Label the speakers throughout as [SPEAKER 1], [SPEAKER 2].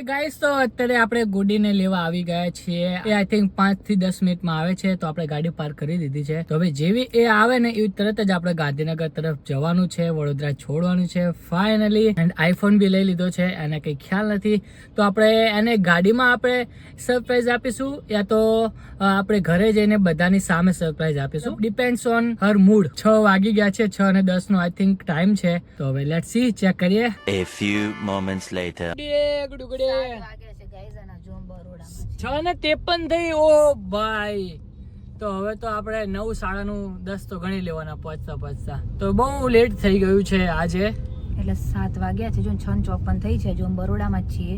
[SPEAKER 1] Guys તો અત્યારે આપણે ગુડીને લેવા આવી ગયા છીએ. એ આઈ થિંક 5 થી 10 મિનિટમાં આવે છે, તો આપણે ગાડી પાર્ક કરી દીધી છે. તો હવે જેવી એ આવે ને એવી તરત જ આપણે ગાંધીનગર તરફ જવાનું છે, વડોદરા છોડવાનું છે ફાઇનલી. એન્ડ આઈફોન બી લઈ લીધો છે, એને કઈ ખ્યાલ નથી. તો આપણે એને ગાડીમાં આપણે સરપ્રાઈઝ આપીશું, યા તો આપણે ઘરે જઈને બધાની સામે સરપ્રાઈઝ આપીશું. Depends on her mood. 6 વાગી ગયા છે, 6 અને 10 નો આઈ થિંક ટાઈમ છે. તો હવે લેટ્સ સી, ચેક કરીએ.
[SPEAKER 2] A few moments later.
[SPEAKER 1] 6:53 થઈ. ઓ ભાઈ, તો હવે તો આપણે 9:10 તો ગણી લેવાના પહોંચતા. તો બહુ લેટ થઈ ગયું છે આજે.
[SPEAKER 3] એટલે 7 વાગ્યા છે, જો 6:54 થઈ છે. જો બરોડામાં જ છીએ.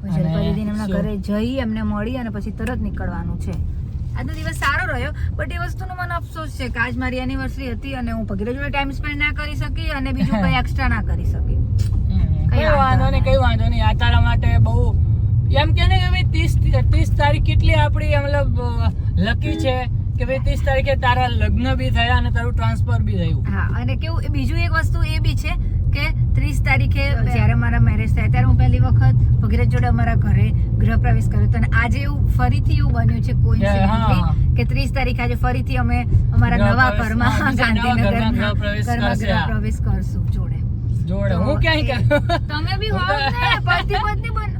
[SPEAKER 3] પછી એમના ઘરે જઈ એમને મળી અને પછી તરત નીકળવાનું છે. આજનો દિવસ સારો રહ્યો, બટ એ વસ્તુનો મને અફસોસ છે કે આજ મારી એનિવર્સરી હતી અને હું ભગીરથ જોડે ટાઈમ સ્પેન્ડ ના કરી શકી અને બીજું કઈ એક્સ્ટ્રા ના કરી શકી.
[SPEAKER 1] કઈ વાંધો નહીં. આ તારા માટે બહુ એમ કે ને કે ભાઈ 30 તારીખ કેટલી આપણી મતલબ લકી છે કે ભાઈ 30 તારીખે તારા લગ્ન બી થયા અને તારું ટ્રાન્સફર બી થયું.
[SPEAKER 3] હા, અને કેવું બીજું એક વસ્તુ એ બી છે કે 30 તારીખે જ્યારે મારા મેરેજ થયા ત્યારે હું પહેલી વખત ભગીરથ જોડે અમારા ઘરે ગૃહ પ્રવેશ કર્યો હતો અને આજે એવું ફરીથી એવું બન્યું છે કોઇન્સિડન્ટલી કે 30 તારીખે આજે ફરીથી અમે અમારા નવા ઘરમાં ગાંધીનગરમાં ગૃહ પ્રવેશ કરશું જોડે.
[SPEAKER 1] હું ક્યાંય કરું,
[SPEAKER 3] તમે બી હોવ ને પતિ પત્ની બન.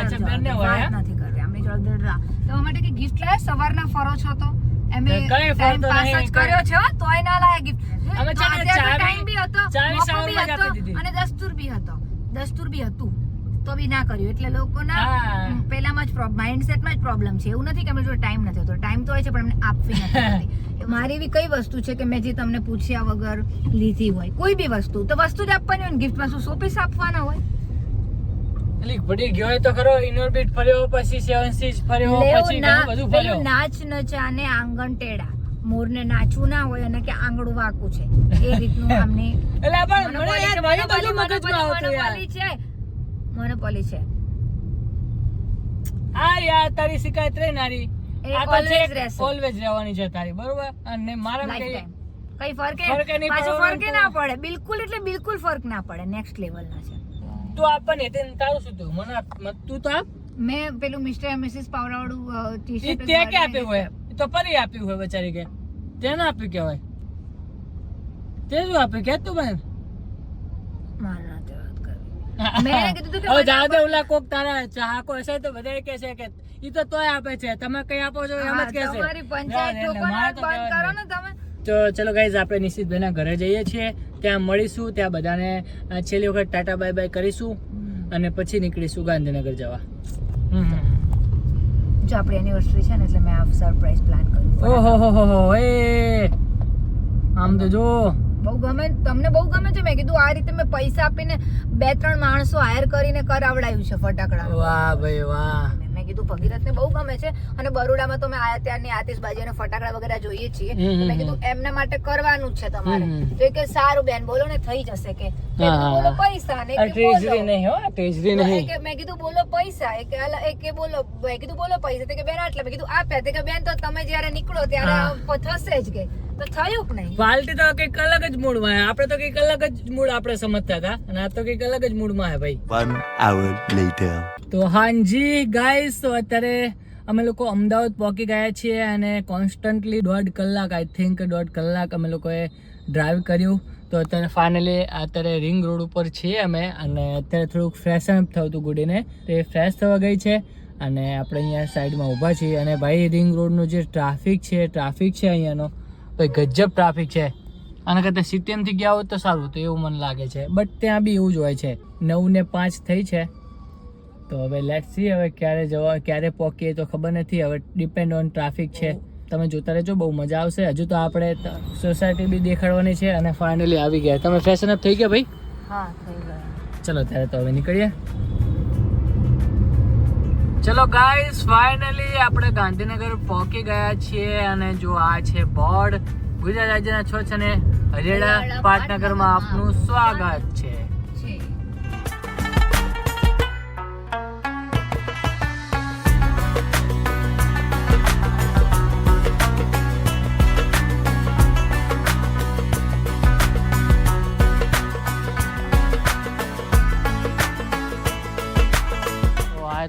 [SPEAKER 1] અચ્છા, બંને હોય.
[SPEAKER 3] વાત નથી કરવી અમે જોડે. તો માટે કે ગિફ્ટ લાયા સવારના ફરો છો તો એમે
[SPEAKER 1] કઈ
[SPEAKER 3] ટાઈમ
[SPEAKER 1] ફરતો
[SPEAKER 3] પાસ જ
[SPEAKER 1] નહીં,
[SPEAKER 3] કર્યો છે તોય ના લાયા ગિફ્ટ.
[SPEAKER 1] અમે ચાલે
[SPEAKER 3] ટાઈમ બી હતો,
[SPEAKER 1] ચાવી
[SPEAKER 3] મોકો
[SPEAKER 1] શાવરમાં
[SPEAKER 3] બી
[SPEAKER 1] જ આપી દીધી.
[SPEAKER 3] હતો અને દસ્તુર બી હતું તો બી ના કર્યું. એટલે લોકોના
[SPEAKER 1] હા.
[SPEAKER 3] પહેલામાં જ માઇન્ડસેટમાં જ પ્રોબ્લેમ છે. એવું નથી કે અમે જો ટાઈમ નથી હોતો, ટાઈમ તો હોય છે પણ અમને આપવી નથી હોતી. મારી એવી કઈ વસ્તુ છે કે મેં જે તમને પૂછ્યા વગર લીધી હોય કોઈ બી વસ્તુ, તો વસ્તુ જ આપવાની હોય ને. ગિફ્ટમાં શું શોપીસ આપવાના હોય?
[SPEAKER 1] પડી ગયો તો ખરો. ઇનોર્બિટ ફર્યો, પછી 7 સીઝ ફર્યો, પછી ઘણું બધું ફર્યો.
[SPEAKER 3] નાચ નચાને આંગણ ટેડા, મોરને નાચવું ના હોય અને કે આંગળું વાકું છે એ રીતનું અમને
[SPEAKER 1] એટલે પણ મને યાર ભાઈ બધું મગજમાં આવતું યાર.
[SPEAKER 3] મોનોપોલી છે.
[SPEAKER 1] આ યાર તારી શિકાયત રહી નારી.
[SPEAKER 3] એ
[SPEAKER 1] આ તો
[SPEAKER 3] always
[SPEAKER 1] છે
[SPEAKER 3] રહેશે.
[SPEAKER 1] ઓલવેઝ રહેવાની છે તારી, બરોબર? અને મારા
[SPEAKER 3] Lifetime. કઈ ફરકે
[SPEAKER 1] નહીં
[SPEAKER 3] પાછો
[SPEAKER 1] પડવાનો
[SPEAKER 3] ફરકે ના પડે. બિલકુલ એટલે બિલકુલ ફરક ના પડે. નેક્સ્ટ લેવલના છે.
[SPEAKER 1] તું આપણને તારું શું થયું? મને તું તો આપ.
[SPEAKER 3] મેં પેલું મિસ્ટર એન્ડ મિસિસ પાવડાવાળું ટી-શર્ટ
[SPEAKER 1] તે કે આપ્યું હોય તો ફરી આપ્યું હોય બચારી કે તેને આપ્યું કેવાય. તે શું આપ્યું કે તું બેન?
[SPEAKER 3] મારા નાતે વાત કરવી. મેં કીધું તું કે
[SPEAKER 1] હવે જા દે. ઓલા કોક તારા ચાહકો હશે તો બધા કહે છે કે ઈ તો તોય આપે છે, તમે કઈ આપો છો એમ જ કહે છે.
[SPEAKER 3] તમારી પંચાયત
[SPEAKER 1] એટલે
[SPEAKER 3] ઠોકવાના
[SPEAKER 1] મારે તો
[SPEAKER 3] બંધ
[SPEAKER 1] કહેવાય
[SPEAKER 3] કરો
[SPEAKER 1] નહીં.
[SPEAKER 3] ને તમે.
[SPEAKER 1] તો ચલો ગાઈઝ, આપણે નિશિતભાઈના ઘરે જઈએ છીએ. ત્યાં મળીશું, ત્યાં બધાને છેલ્લી વખત ટાટા બાય બાય કરીશું અને પછી નીકળીશું ગાંધીનગર જવા.
[SPEAKER 3] જો આપણી એનિવર્સરી છે ને એટલે મેં આ સરપ્રાઈઝ પ્લાન કર્યું.
[SPEAKER 1] ઓહો એ આમ તો જો
[SPEAKER 3] બહુ ગમે તમને, બહુ ગમે છે. મેં કીધું આ રીતે મેં પૈસા આપીને 2-3 માણસો હાયર કરીને કરાવડાવ્યું છે ફટાકડા.
[SPEAKER 1] વાહ ભાઈ વાહ.
[SPEAKER 3] મેં કીધું ભગીરથને બહુ ગમે છે અને બરોડામાં તો મેં આયા ત્યારની આતિશબાજી અને ફટાકડા વગેરે જોઈએ છીએ. તો મેં કીધું એમના માટે કરવાનું જ છે તમારે. તો એ કે સારું બેન, બોલો ને થઈ જશે. કે બોલો પૈસા ને
[SPEAKER 1] ટ્રેઝરી નહીં હો, ટ્રેઝરી નહીં.
[SPEAKER 3] મેં કીધું બોલો પૈસા. એ કે બોલો, મેં કીધું બોલો પૈસા. તે કે બેન આટલા. મેં કીધું આપ્યા. તે કે બેન તો તમે જ્યારે નીકળો ત્યારે થશે જ કે. તો થયું કે નહીં?
[SPEAKER 1] પાર્ટી તો કઈક અલગ જ મૂડમાં હે. આપણે તો કઈક અલગ જ મૂડ આપણે સમજતા હતા અને આ તો કઈક અલગ જ મૂડમાં હે ભાઈ.
[SPEAKER 2] 1 hour later.
[SPEAKER 1] તો હાજી ગાઈસ, તો અત્યારે અમે લોકો અમદાવાદ પહોંચી ગયા છીએ અને કોન્સ્ટન્ટલી 1.5 કલાક, આઈ થિંક 1.5 કલાક અમે લોકોએ ડ્રાઈવ કર્યું. તો અત્યારે ફાઇનલી અત્યારે રિંગ રોડ ઉપર છીએ અમે અને અત્યારે થોડુંક ફ્રેશ અપ થયું હતું ગુડીને, તો એ ફ્રેશ થવા ગઈ છે અને આપણે અહીંયા સાઈડમાં ઊભા છીએ. અને ભાઈ રિંગ રોડનો જે ટ્રાફિક છે અહીંયાનો ભાઈ ગજબ ટ્રાફિક છે. આના કરતાં સિટીએમથી ગયા હોત તો સારું, તો એવું મને લાગે છે. બટ ત્યાં બી એવું જ હોય છે. 9:05 થઈ છે. તો હવે લેટ્સ સી હવે ક્યારે પહોંચીએ તો ખબર નથી. હવે ડિપેન્ડ ઓન ટ્રાફિક છે. તમે જોતા રહેજો, બહુ મજા આવશે. હજુ તો આપણે સોસાયટી બી દેખાડવાની છે અને ફાઇનલી આવી ગયા. તમે ફેશન અપ થઈ ગયા ભાઈ?
[SPEAKER 3] હા, થઈ ગયા.
[SPEAKER 1] ચલો ત્યારે તો હવે નીકળીએ. ચલો ગાઈસ, ફાઇનલી આપણે ગાંધીનગર પહોંચી ગયા છીએ અને જો આ છે બોર્ડ. ગુજરાત રાજ્યના છોછ અને હરિયાળા પાટનગરમાં આપનું સ્વાગત છે.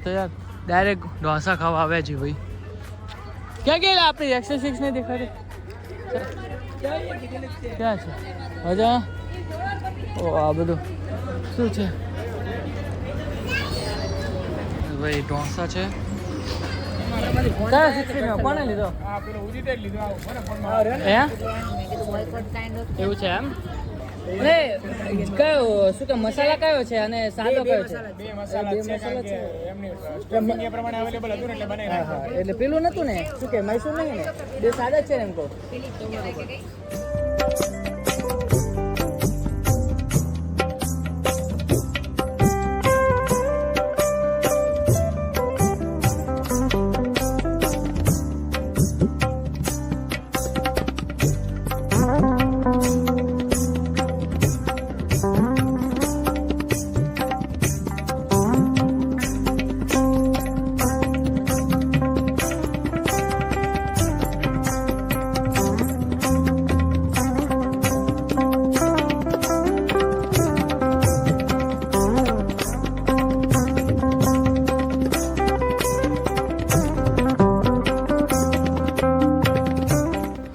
[SPEAKER 1] તો યાર ડાયરેક્ટ ઢોસા ખાવા આવ્યા છીએ ભાઈ. ક્યાં ગયેલા આપણી એક્સરસાઇઝ નહીં દેખાડી? ક્યાં છે હજા? ઓ આ બધું શું છે ભાઈ? ઢોસા છે. કોને લીધો? એવું છે એમ? કયો શું કે મસાલા કયો છે અને સાદો કયો છે? બે મસાલા છે. એટલે પેલું નતું ને શું કે મૈસૂર નહીં ને? બે સાદા છે એમ કહું.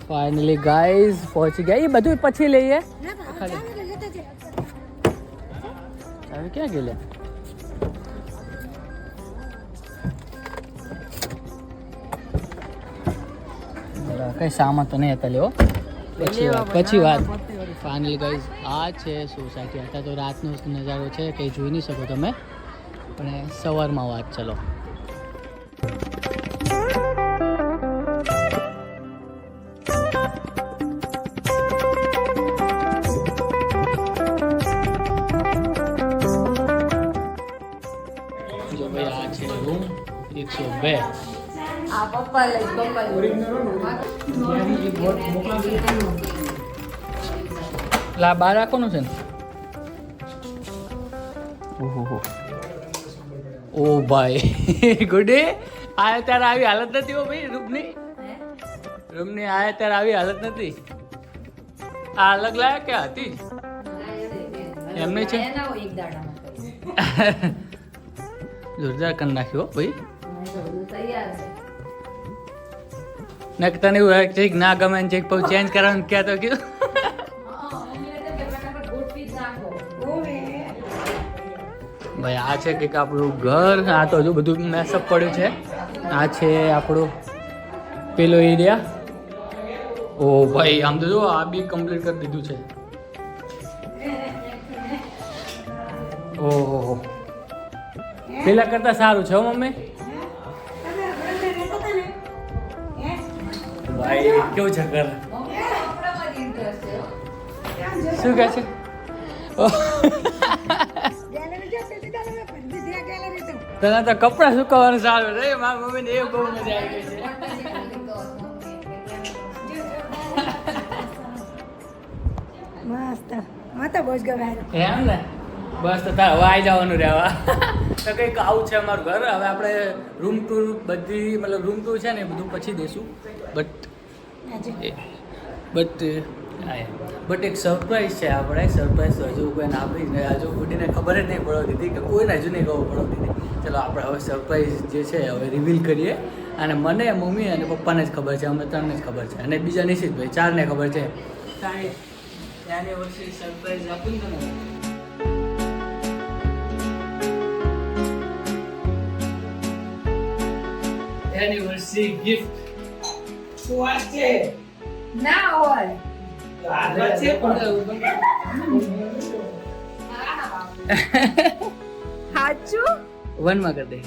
[SPEAKER 1] ફાઇનલી ગાઈઝ પહોંચી ગયા. એ બધું પછી લઈએ. હવે ક્યાં ગયેલા? કઈ સામાન તો નહીં હતા લેવો. પછી વાત. ફાઇનલી ગાઈઝ આ છે સોસાયટી. હતા તો રાતનો નજારો છે, કંઈ જોઈ નહીં શકો તમે, પણ સવારમાં વાત. ચલો જો ભાઈ આ છે રૂમ 102. લા બહાર રાખવાનું છે ને? ઓહો ઓ ભાઈ ગુડ ડે. આયા ત્યારે આવી હાલત નથી હો ભાઈ રૂમની. રૂમની આયા ત્યારે આવી હાલત નથી. આ અલગ લાયા કે હતી એમને છે? જોરદાર કરી નાખ્યો ભાઈ. ને તને એવું હોય કે ના ગમે ને ચેક ચેન્જ કરવાનું ક્યાં તો કીધું. ભાઈ આ છે કંઈક આપણું ઘર. આ તો હજુ બધું મેસઅપ પડ્યું છે. આ છે આપણું પેલો એરિયા. ઓ ભાઈ આમ તો જો આ બી કમ્પ્લીટ કરી દીધું છે. ઓહો પેલા કરતા સારું છે હો મમ્મી. ભાઈ કેવું છે ઘર? શું કહે છે? તને તો કપડા સુકવવાનું સારું રે. મારી મમ્મીને એ બહુ મજા આવી ગઈ છે.
[SPEAKER 3] મસ્ત મત બસ ગમે
[SPEAKER 1] એમ ને? બસ તો તારે હવે આવી જવાનું રહેવા. તો કંઈક આવું છે અમારું ઘર. હવે આપણે રૂમ ટૂર બધી મતલબ રૂમ ટૂર છે ને એ બધું પછી દઈશું. બટ એક સરપ્રાઈઝ છે આપણે. સરપ્રાઈઝ તો હજુ કોઈને આપી જ હજુ ગુડીને ખબર જ નહીં પડવા દીધી કે કોઈને હજુ નહીં ખબર પડવા દીધી. ચલો આપણે હવે સરપ્રાઈઝ જે છે હવે રિવીલ કરીએ. અને મને મમ્મી અને પપ્પાને જ ખબર છે, અમે ત્રણને જ ખબર છે, અને બીજા નિશિતભાઈ 4ને ખબર છે. એનિવર્સરી સરપ્રાઈઝ આપું ને તમે. એનિવર્સરી ગિફ્ટ શું છે?
[SPEAKER 3] ના હોય સાચું
[SPEAKER 1] 1 માં કરી દે.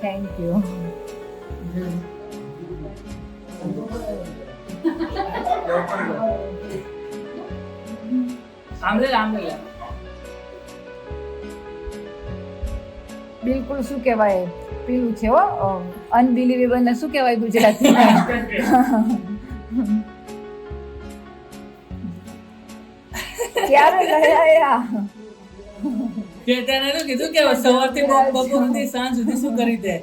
[SPEAKER 3] Thank you.
[SPEAKER 1] આમલે
[SPEAKER 3] બિલકુલ શું કહેવાય પેલું છે હો અનબિલીવેબલ ને શું કહેવાય ગુજરાતીમાં? ક્યારે ગયા
[SPEAKER 1] કે તને તો કીધું કે સવારથી બપોર સુધી સાંજ સુધી શું કરી દે?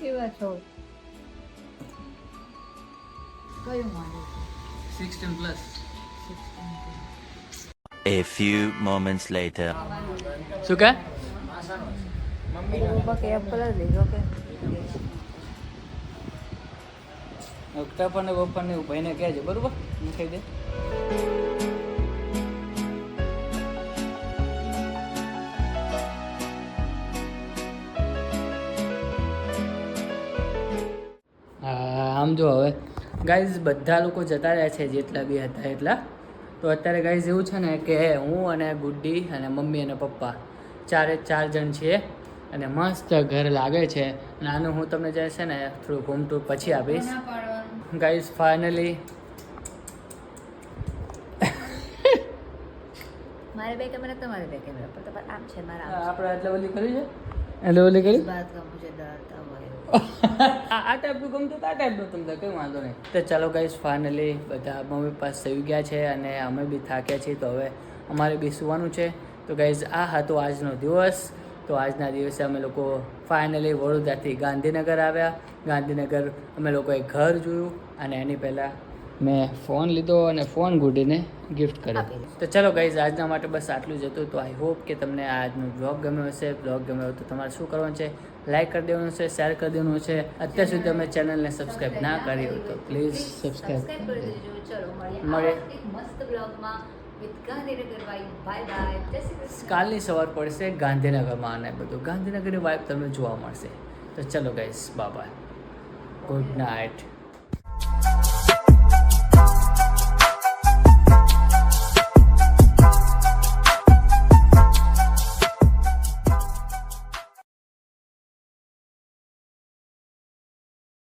[SPEAKER 3] કેવા છો? કયું મારું
[SPEAKER 1] 16 plus.
[SPEAKER 2] A few moments later.
[SPEAKER 1] શું કે
[SPEAKER 3] એપલ જ લીધો કે
[SPEAKER 1] ઓક્ટા ને બપોર ને ભાઈને કહેજે બરોબર મૂકી દે. આમ જો હવે ગાઈઝ બધા લોકો જતા રહ્યા છે જેટલા બી હતા એટલા. તો અત્યારે ગાઈઝ એવું છે ને કે હું અને ગુડ્ડી અને મમ્મી અને પપ્પા ચાર જણ છીએ અને મસ્ત ઘર લાગે છે. અને આનું હું તમને જે છે ને થોડું હોમ ટૂર પછી આપીશ. ગાઈઝ ફાઇનલી
[SPEAKER 3] મારે બે કેમેરા તમારે બે કેમેરા પર તમારે આમ છે મારા આમ
[SPEAKER 1] આપણે એટલે ઓલી કરી છે એટલે ઓલી કરી
[SPEAKER 3] બાત કા મુજે ડરતા હોય
[SPEAKER 1] આ ટાઈપનું ગમતું આ ટાઈપનું તમને કંઈ વાંધો નહીં. તો ચાલો ગાઈસ ફાઇનલી બધા મમ્મી પાસે આવી ગયા છે અને અમે બી થાક્યા છીએ. તો હવે અમારે બી સુવાનું છે. તો ગાઈઝ આ હતો આજનો દિવસ. તો આજના દિવસે અમે લોકો ફાઇનલી વડોદરાથી ગાંધીનગર આવ્યા. ગાંધીનગર અમે લોકોએ ઘર જોયું અને એની પહેલાં મેં ફોન લીધો અને ફોન ગુડીને ગિફ્ટ કર્યો. તો ચલો ગાઈઝ આજના માટે બસ આટલું જ હતું. તો આઈ હોપ કે તમને આજનો બ્લોગ ગમ્યો હશે. બ્લોગ ગમ્યો હોય તો તમારે શું કરવાનું છે, લાઈક કરી દેવાનું છે, શેર કરી દેવાનું છે. અત્યાર સુધી તમે ચેનલને સબસ્ક્રાઈબ ના કરી હોય તો પ્લીઝ સબસ્ક્રાઈબ
[SPEAKER 3] કરી દેજો. ચલો
[SPEAKER 1] મળીએ.
[SPEAKER 3] મળીએ એક મસ્ત બ્લોગમાં with Gandhinagar vibe. Bye bye. જય શ્રી કૃષ્ણ.
[SPEAKER 1] કાલની સવાર પડશે ગાંધીનગરમાં અને બધું ગાંધીનગરની વાઇબ તમને જોવા મળશે. તો ચલો ગાઈઝ બાય, ગુડ નાઇટ.